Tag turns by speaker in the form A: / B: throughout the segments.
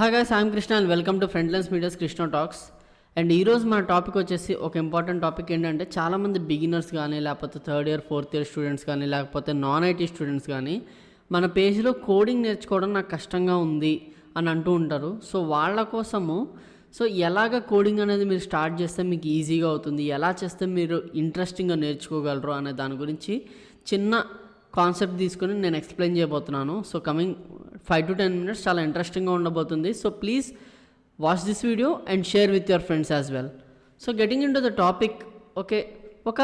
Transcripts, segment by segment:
A: Hi guys, I'm Krishna and welcome to Frontlinesmedia Krishna Talkz. And ఈరోజు మన topic వచ్చేసి ఒక ఇంపార్టెంట్ టాపిక్ ఏంటంటే, చాలామంది బిగినర్స్ కానీ, లేకపోతే third year fourth year students కానీ, లేకపోతే నాన్ ఐటీ స్టూడెంట్స్ కానీ మన పేజ్లో కోడింగ్ నేర్చుకోవడం నాకు కష్టంగా ఉంది అని అంటూ ఉంటారు. సో వాళ్ళ కోసము ఎలాగ కోడింగ్ అనేది మీరు స్టార్ట్ చేస్తే మీకు ఈజీగా అవుతుంది, ఎలా చేస్తే మీరు ఇంట్రెస్టింగ్గా నేర్చుకోగలరు అనే దాని గురించి చిన్న కాన్సెప్ట్ తీసుకొని నేను ఎక్స్ప్లెయిన్ చేయబోతున్నాను. సో కమింగ్ 5 to 10 minutes చాలా ఇంట్రెస్టింగ్గా ఉండబోతుంది. So please watch this video and share with your friends as well. So getting in to the topic. Okay, ఒక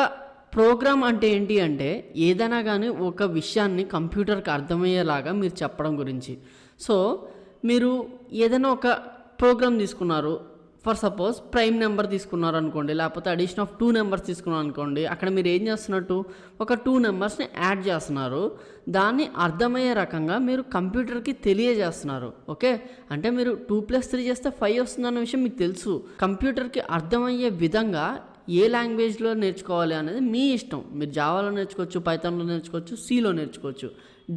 A: ప్రోగ్రామ్ అంటే ఏంటి అంటే, ఏదైనా కానీ ఒక విషయాన్ని కంప్యూటర్కి అర్థమయ్యేలాగా మీరు చెప్పడం గురించి. సో మీరు ఏదైనా ఒక ప్రోగ్రామ్ తీసుకున్నారు, ఫర్ సపోజ్ ప్రైమ్ నెంబర్ తీసుకున్నారు అనుకోండి, లేకపోతే అడిషన్ ఆఫ్ 2 నెంబర్స్ తీసుకున్నారు అనుకోండి. అక్కడ మీరు ఏం చేస్తున్నట్టు, ఒక 2 నెంబర్స్ని యాడ్ చేస్తున్నారు, దాన్ని అర్థమయ్యే రకంగా మీరు కంప్యూటర్కి తెలియజేస్తున్నారు. ఓకే, అంటే మీరు 2 + 3 చేస్తే 5 వస్తుందన్న విషయం మీకు తెలుసు. కంప్యూటర్కి అర్థమయ్యే విధంగా ఏ లాంగ్వేజ్లో నేర్చుకోవాలి అనేది మీ ఇష్టం. మీరు జావాలో నేర్చుకోవచ్చు, పైథాన్లో నేర్చుకోవచ్చు, సిలో నేర్చుకోవచ్చు.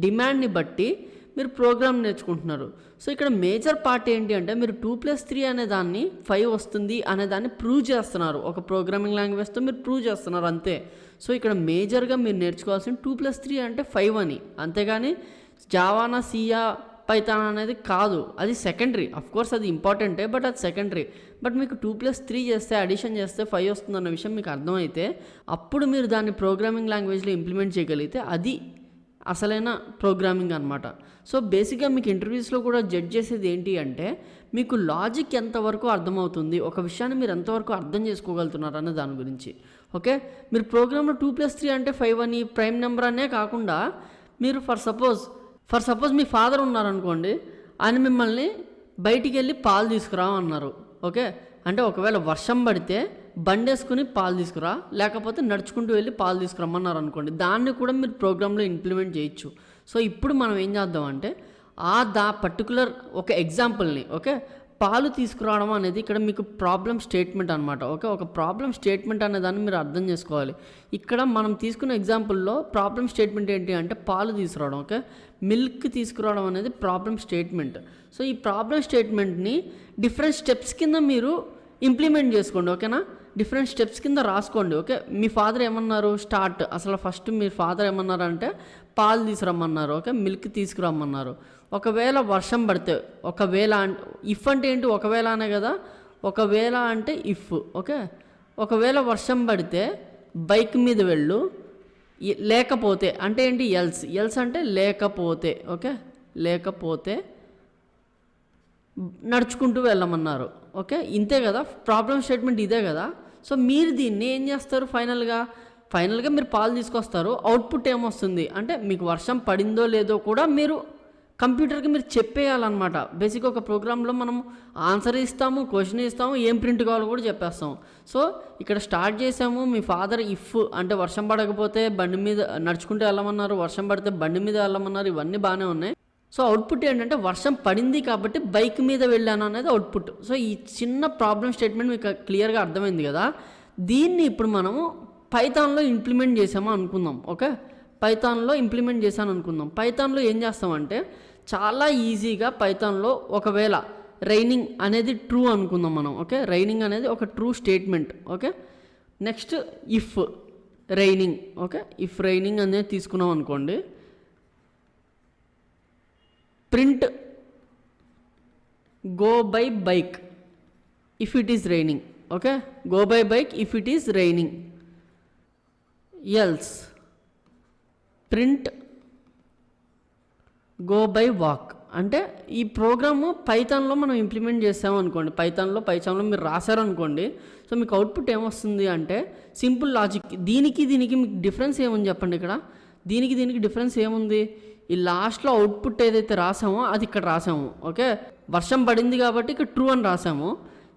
A: డిమాండ్ని బట్టి మీరు ప్రోగ్రామ్ నేర్చుకుంటున్నారు. సో ఇక్కడ మేజర్ పార్ట్ ఏంటి అంటే, మీరు 2 + 3 అనే దాన్ని 5 వస్తుంది అనే దాన్ని ప్రూవ్ చేస్తున్నారు. ఒక ప్రోగ్రామింగ్ లాంగ్వేజ్తో మీరు ప్రూవ్ చేస్తున్నారు అంతే. సో ఇక్కడ మేజర్గా మీరు నేర్చుకోవాల్సిన 2 + 3 అంటే 5 అని, అంతేగాని జావానా, సియా, పైథాన్ అనేది కాదు. అది సెకండరీ. అఫ్కోర్స్ అది ఇంపార్టెంటే, బట్ అది సెకండరీ. బట్ మీకు 2 + 3 చేస్తే, అడిషన్ చేస్తే 5 వస్తుందన్న విషయం మీకు అర్థమైతే, అప్పుడు మీరు దాన్ని ప్రోగ్రామింగ్ లాంగ్వేజ్లో ఇంప్లిమెంట్ చేయగలిగితే అది అసలైన ప్రోగ్రామింగ్ అనమాట. సో బేసిక్గా మీకు ఇంటర్వ్యూస్లో కూడా జడ్జ్ చేసేది ఏంటి అంటే, మీకు లాజిక్ ఎంతవరకు అర్థమవుతుంది, ఒక విషయాన్ని మీరు ఎంతవరకు అర్థం చేసుకోగలుగుతున్నారు అనే దాని గురించి. ఓకే, మీరు ప్రోగ్రామ్లో 2 + 3 అంటే 5 అని, ప్రైమ్ నెంబర్ అనే కాకుండా, మీరు ఫర్ సపోజ్ మీ ఫాదర్ ఉన్నారనుకోండి, ఆయన మిమ్మల్ని బయటికి వెళ్ళి పాలు తీసుకురా అన్నారు. ఓకే, అంటే ఒకవేళ వర్షం పడితే బండేసుకుని పాలు తీసుకురా, లేకపోతే నడుచుకుంటూ వెళ్ళి పాలు తీసుకురమ్మన్నారు అనుకోండి, దాన్ని కూడా మీరు ప్రోగ్రాంలో ఇంప్లిమెంట్ చేయొచ్చు. సో ఇప్పుడు మనం ఏం చేద్దామంటే, పర్టికులర్ ఒక ఎగ్జాంపుల్ని, ఓకే, పాలు తీసుకురావడం అనేది ఇక్కడ మీకు ప్రాబ్లం స్టేట్మెంట్ అనమాట. ఓకే, ఒక ప్రాబ్లం స్టేట్మెంట్ అనే దాన్ని మీరు అర్థం చేసుకోవాలి. ఇక్కడ మనం తీసుకున్న ఎగ్జాంపుల్లో ప్రాబ్లం స్టేట్మెంట్ ఏంటి అంటే పాలు తీసుకురావడం. ఓకే, మిల్క్ తీసుకురావడం అనేది ప్రాబ్లం స్టేట్మెంట్. సో ఈ ప్రాబ్లం స్టేట్మెంట్ని డిఫరెంట్ స్టెప్స్ కింద మీరు ఇంప్లిమెంట్ చేసుకోండి. ఓకేనా, డిఫరెంట్ స్టెప్స్ కింద రాసుకోండి. ఓకే, మీ ఫాదర్ ఏమన్నారు, స్టార్ట్ అసలు ఫస్ట్ మీ ఫాదర్ ఏమన్నారంటే పాలు తీసుకురమ్మన్నారు. Okay, milk తీసుకురమ్మన్నారు. ఒకవేళ వర్షం పడితే, ఒకవేళ ఇఫ్ అంటే ఏంటి, ఒకవేళ అనే కదా, ఒకవేళ అంటే ఇఫ్. ఓకే, ఒకవేళ వర్షం పడితే బైక్ మీద వెళ్ళు, లేకపోతే అంటే ఏంటి, ఎల్స్ అంటే లేకపోతే. ఓకే, లేకపోతే నడుచుకుంటూ వెళ్ళమన్నారు. ఓకే, ఇంతే కదా, ప్రాబ్లం స్టేట్మెంట్ ఇదే కదా. సో మీరు దీన్ని ఏం చేస్తారు, ఫైనల్గా మీరు పాలు తీసుకొస్తారు. అవుట్పుట్ ఏమొస్తుంది అంటే, మీకు వర్షం పడిందో లేదో కూడా మీరు కంప్యూటర్కి మీరు చెప్పేయాలన్నమాట. బేసిక్గా ఒక ప్రోగ్రాంలో మనం ఆన్సర్ ఇస్తాము, క్వశ్చన్ ఇస్తాము, ఏం ప్రింట్ కావాలో కూడా చెప్పేస్తాము. సో ఇక్కడ స్టార్ట్ చేసాము, మీ ఫాదర్ ఇఫ్ అంటే వర్షం పడకపోతే బండి మీద నడుచుకుంటూ వెళ్ళమన్నారు, వర్షం పడితే బండి మీద వెళ్ళమన్నారు, ఇవన్నీ బాగానే ఉన్నాయి. సో అవుట్పుట్ ఏంటంటే, వర్షం పడింది కాబట్టి బైక్ మీద వెళ్ళాను అనేది అవుట్పుట్. సో ఈ చిన్న ప్రాబ్లం స్టేట్మెంట్ మీకు క్లియర్గా అర్థమైంది కదా. దీన్ని ఇప్పుడు మనము పైథాన్లో ఇంప్లిమెంట్ చేసాము అనుకుందాం. ఓకే, పైథాన్లో ఇంప్లిమెంట్ చేశాను అనుకుందాం. పైథాన్లో ఏం చేస్తామంటే, చాలా ఈజీగా పైథాన్లో ఒకవేళ రైనింగ్ అనేది ట్రూ అనుకుందాం మనం. ఓకే, రైనింగ్ అనేది ఒక true statement. Okay, next if raining. Okay, if raining అనేది తీసుకున్నాం అనుకోండి, print go by bike if it is raining. Okay, go by bike if it is raining. Else print go by walk. అంటే ఈ programme పైథాన్లో మనం implement చేసాము అనుకోండి, పైథాన్లో మీరు రాశారనుకోండి. So మీకు అవుట్పుట్ ఏమొస్తుంది అంటే, సింపుల్ లాజిక్. దీనికి మీకు డిఫరెన్స్ ఏముంది చెప్పండి. ఇక్కడ దీనికి డిఫరెన్స్ ఏముంది, ఈ లాస్ట్లో అవుట్పుట్ ఏదైతే రాసామో అది ఇక్కడ రాసాము. ఓకే, వర్షం పడింది కాబట్టి ఇక్కడ ట్రూ అని రాసాము.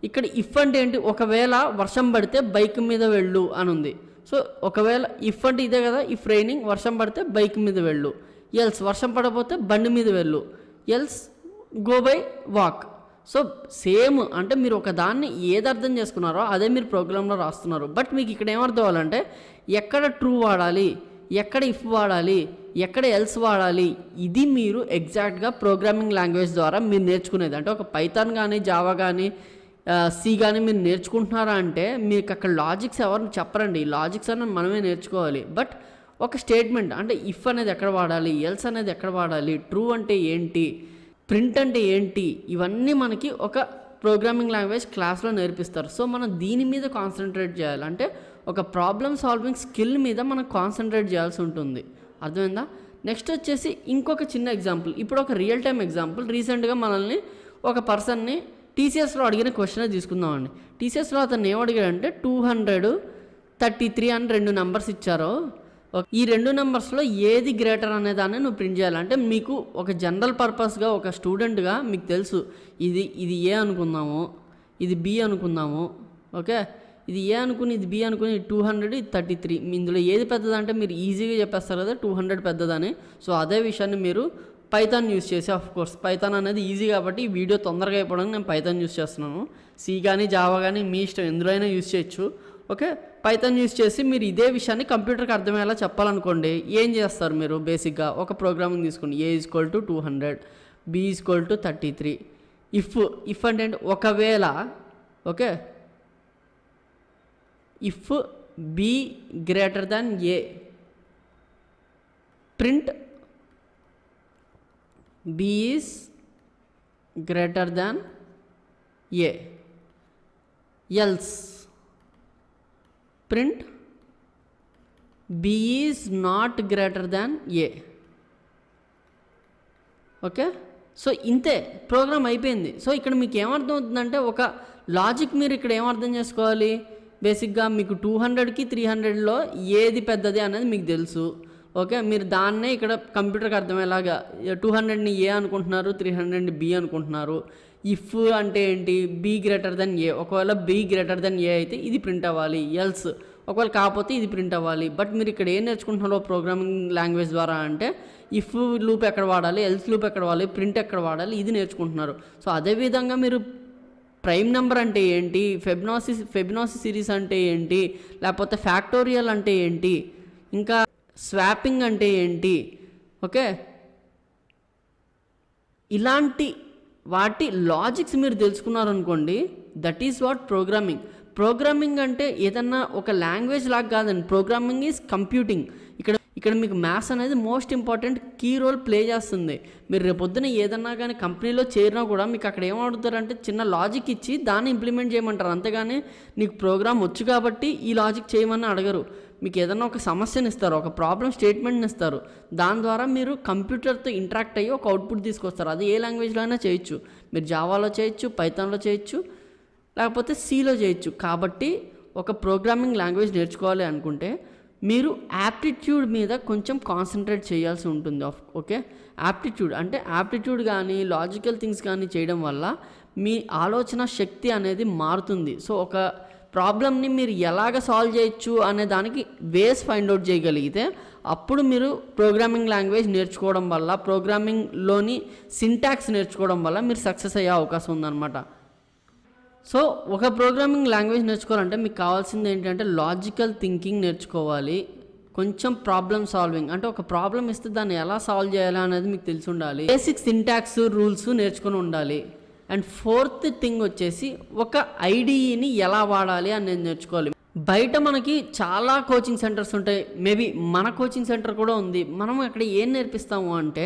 A: ఇక్కడ ఇఫ్ అంటే ఏంటి, ఒకవేళ వర్షం పడితే బైక్ మీద వెళ్ళు అని ఉంది. సో ఒకవేళ ఇఫ్ అంటే ఇదే కదా, ఇఫ్ రైనింగ్ వర్షం పడితే బైక్ మీద వెళ్ళు. ఎల్స్ వర్షం పడకపోతే బండి మీద వెళ్ళు. Else go by walk. So same, అంటే మీరు ఒక దాన్ని ఏది అర్థం చేసుకున్నారో అదే మీరు ప్రోగ్రాంలో రాస్తున్నారు. బట్ మీకు ఇక్కడ ఏమర్థం అవ్వాలంటే, ఎక్కడ ట్రూ వాడాలి, ఎక్కడ ఇఫ్ వాడాలి, ఎక్కడ ఎల్స్ వాడాలి, ఇది మీరు ఎగ్జాక్ట్గా ప్రోగ్రామింగ్ లాంగ్వేజ్ ద్వారా మీరు నేర్చుకునేది. అంటే ఒక పైథాన్ కానీ జావా కానీ సి కానీ మీరు నేర్చుకుంటున్నారా అంటే మీకు అక్కడ లాజిక్స్ ఎవరు చెప్పరండి. లాజిక్స్ అనేది మనమే నేర్చుకోవాలి. బట్ ఒక స్టేట్మెంట్ అంటే ఇఫ్ అనేది ఎక్కడ వాడాలి, ఎల్స్ అనేది ఎక్కడ వాడాలి, ట్రూ అంటే ఏంటి, ప్రింట్ అంటే ఏంటి, ఇవన్నీ మనకి ఒక ప్రోగ్రామింగ్ లాంగ్వేజ్ క్లాస్లో నేర్పిస్తారు. సో మనం దీని మీద కాన్సన్ట్రేట్ చేయాలి. అంటే ఒక ప్రాబ్లమ్ సాల్వింగ్ స్కిల్ మీద మనం కాన్సన్ట్రేట్ చేయాల్సి ఉంటుంది. అర్థమైందా? నెక్స్ట్ వచ్చేసి ఇంకొక చిన్న ఎగ్జాంపుల్. ఇప్పుడు ఒక రియల్ టైమ్ ఎగ్జాంపుల్. రీసెంట్గా మనల్ని ఒక పర్సన్ని టీసీఎస్లో అడిగిన క్వశ్చనే తీసుకుందామండి. టీసీఎస్లో అతను ఏమడిగాడంటే 233 అని 2 నెంబర్స్ ఇచ్చారు. ఈ 2 నెంబర్స్లో ఏది గ్రేటర్ అనే దాన్ని నువ్వు ప్రింట్ చేయాలంటే మీకు ఒక జనరల్ పర్పస్గా ఒక స్టూడెంట్గా మీకు తెలుసు ఇది ఏ అనుకుందాము, ఇది బి అనుకుందాము. ఓకే, ఇది ఏ అనుకుని ఇది బి అనుకుని 200 ఇది 33. ఇందులో ఏది పెద్దదంటే మీరు ఈజీగా చెప్పేస్తారు కదా 200 పెద్దదని. సో అదే విషయాన్ని మీరు పైథాన్ యూస్ చేసి, ఆఫ్ కోర్స్ పైథాన్ అనేది ఈజీ కాబట్టి ఈ వీడియో తొందరగా అయిపోవడానికి నేను పైథాన్ యూస్ చేస్తున్నాను. సి కానీ జావా కానీ మీ ఇష్టం, ఎందులో అయినా యూస్ చేయొచ్చు. ఓకే, పైథాన్ యూస్ చేసి మీరు ఇదే విషయాన్ని కంప్యూటర్కి అర్థమయ్యేలా చెప్పాలనుకోండి. ఏం చేస్తారు మీరు? బేసిక్గా ఒక ప్రోగ్రామింగ్ తీసుకోండి. ఏ = 200, బి = 33. ఇఫ్ అంటే ఒకవేళ, okay, if B greater than A, print B is greater than A, else print B is not greater than A. Okay, so ఇంతే, ప్రోగ్రామ్ అయిపోయింది. సో ఇక్కడ మీకు ఏమర్థం అవుతుందంటే ఒక లాజిక్ మీరు ఇక్కడ ఏమర్థం చేసుకోవాలి? బేసిక్గా మీకు 200కి 300లో ఏది పెద్దది అనేది మీకు తెలుసు. ఓకే, మీరు దాన్నే ఇక్కడ కంప్యూటర్కి అర్థమయ్యేలాగా 200ని ఏ అనుకుంటున్నారు, 300ని బి అనుకుంటున్నారు. ఇఫ్ అంటే ఏంటి? బి గ్రేటర్ దెన్ ఏ. ఒకవేళ బి గ్రేటర్ దెన్ ఏ అయితే ఇది ప్రింట్ అవ్వాలి. ఎల్స్ ఒకవేళ కాకపోతే ఇది ప్రింట్ అవ్వాలి. బట్ మీరు ఇక్కడ ఏం నేర్చుకుంటున్నారో ప్రోగ్రామింగ్ లాంగ్వేజ్ ద్వారా అంటే ఇఫ్ లూప్ ఎక్కడ వాడాలి, ఎల్స్ లూప్ ఎక్కడ వాడాలి, ప్రింట్ ఎక్కడ వాడాలి, ఇది నేర్చుకుంటున్నారు. సో అదేవిధంగా మీరు ప్రైమ్ నెంబర్ అంటే ఏంటి, ఫెబినాసి సిరీస్ అంటే ఏంటి, లేకపోతే ఫ్యాక్టోరియల్ అంటే ఏంటి, ఇంకా స్వాపింగ్ అంటే ఏంటి, ఓకే, ఇలాంటి వాటి లాజిక్స్ మీరు తెలుసుకున్నారనుకోండి, that is what programming. Programming అంటే ఏదన్నా ఒక లాంగ్వేజ్ లాగా కాదండి. Programming is computing. ఇక్కడ మీకు మ్యాథ్స్ అనేది most important key role play చేస్తుంది. మీరు రేపొద్దున ఏదన్నా కానీ కంపెనీలో చేరినా కూడా మీకు అక్కడ ఏమడుగుతారంటే చిన్న లాజిక్ ఇచ్చి దాన్ని ఇంప్లిమెంట్ చేయమంటారు. అంతేగాని నీకు ప్రోగ్రామ్ వచ్చు కాబట్టి ఈ లాజిక్ చేయమని అడగరు. మీకు ఏదన్నా ఒక సమస్యను ఇస్తారు, ఒక ప్రాబ్లం స్టేట్మెంట్ని ఇస్తారు. దాని ద్వారా మీరు కంప్యూటర్తో ఇంటరాక్ట్ అయ్యి ఒక అవుట్పుట్ తీసుకొస్తారు. అది ఏ లాంగ్వేజ్లో అయినా చేయొచ్చు. మీరు జావాలో చేయొచ్చు, పైథాన్లో చేయొచ్చు, లేకపోతే సిలో చేయొచ్చు. కాబట్టి ఒక ప్రోగ్రామింగ్ లాంగ్వేజ్ నేర్చుకోవాలి అనుకుంటే మీరు యాప్టిట్యూడ్ మీద కొంచెం కాన్సన్ట్రేట్ చేయాల్సి ఉంటుంది. ఓకే, యాప్టిట్యూడ్ కానీ లాజికల్ థింగ్స్ కానీ చేయడం వల్ల మీ ఆలోచన శక్తి అనేది మారుతుంది. సో ఒక ప్రాబ్లమ్ని మీరు ఎలాగ సాల్వ్ చేయొచ్చు అనే దానికి వేస్ ఫైండ్ అవుట్ చేయగలిగితే అప్పుడు మీరు ప్రోగ్రామింగ్ లాంగ్వేజ్ నేర్చుకోవడం వల్ల, ప్రోగ్రామింగ్లోని సింటాక్స్ నేర్చుకోవడం వల్ల మీరు సక్సెస్ అయ్యే అవకాశం ఉందన్నమాట. సో ఒక ప్రోగ్రామింగ్ లాంగ్వేజ్ నేర్చుకోవాలంటే మీకు కావాల్సింది ఏంటంటే లాజికల్ థింకింగ్ నేర్చుకోవాలి, కొంచెం ప్రాబ్లమ్ సాల్వింగ్, అంటే ఒక ప్రాబ్లం ఇస్తే దాన్ని ఎలా సాల్వ్ చేయాలి అనేది మీకు తెలిసి ఉండాలి, బేసిక్ సింటాక్స్ రూల్స్ నేర్చుకొని ఉండాలి. అండ్ ఫోర్త్ థింగ్ వచ్చేసి ఒక ఐడిఈని ఎలా వాడాలి అనేది నేర్చుకోవాలి. బయట మనకి చాలా కోచింగ్ సెంటర్స్ ఉంటాయి, మేబీ మన కోచింగ్ సెంటర్ కూడా ఉంది. మనం అక్కడ ఏం నేర్పిస్తాము అంటే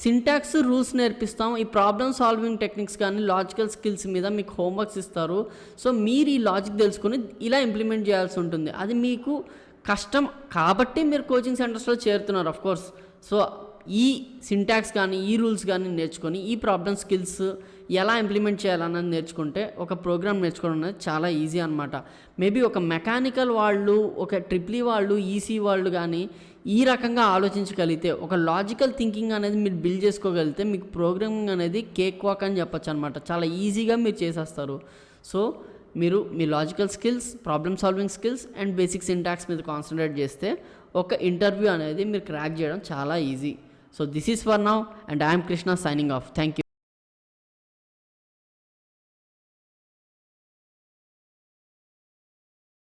A: సింటాక్స్ రూల్స్ నేర్పిస్తాం. ఈ ప్రాబ్లమ్ సాల్వింగ్ టెక్నిక్స్ కానీ లాజికల్ స్కిల్స్ మీద మీకు హోంవర్క్స్ ఇస్తారు. సో మీరు ఈ లాజిక్ తెలుసుకొని ఇలా ఇంప్లిమెంట్ చేయాల్సి ఉంటుంది. అది మీకు కష్టం కాబట్టి మీరు కోచింగ్ సెంటర్స్లో చేరుతున్నారు ఆఫ్ కోర్స్. సో ఈ సింటాక్స్ కానీ ఈ రూల్స్ కానీ నేర్చుకొని ఈ ప్రాబ్లమ్ స్కిల్స్ ఎలా ఇంప్లిమెంట్ చేయాలన్నది నేర్చుకుంటే ఒక ప్రోగ్రామ్ నేర్చుకోవడం అనేది చాలా ఈజీ అనమాట. మేబీ ఒక మెకానికల్ వాళ్ళు, ఒక ట్రిపుల్ వాళ్ళు, ఈసీ వాళ్ళు కానీ ఈ రకంగా ఆలోచించగలిగితే, ఒక లాజికల్ థింకింగ్ అనేది మీరు బిల్డ్ చేసుకోగలిగితే మీకు ప్రోగ్రామింగ్ అనేది కేక్ వాక్ అని చెప్పచ్చు అనమాట. చాలా ఈజీగా మీరు చేసేస్తారు. సో మీరు మీ logical skills, problem solving skills and basic syntax మీద కాన్సన్ట్రేట్ చేస్తే ఒక ఇంటర్వ్యూ అనేది మీరు క్రాక్ చేయడం చాలా easy. So this is for now and I am Krishna signing off. Thank you.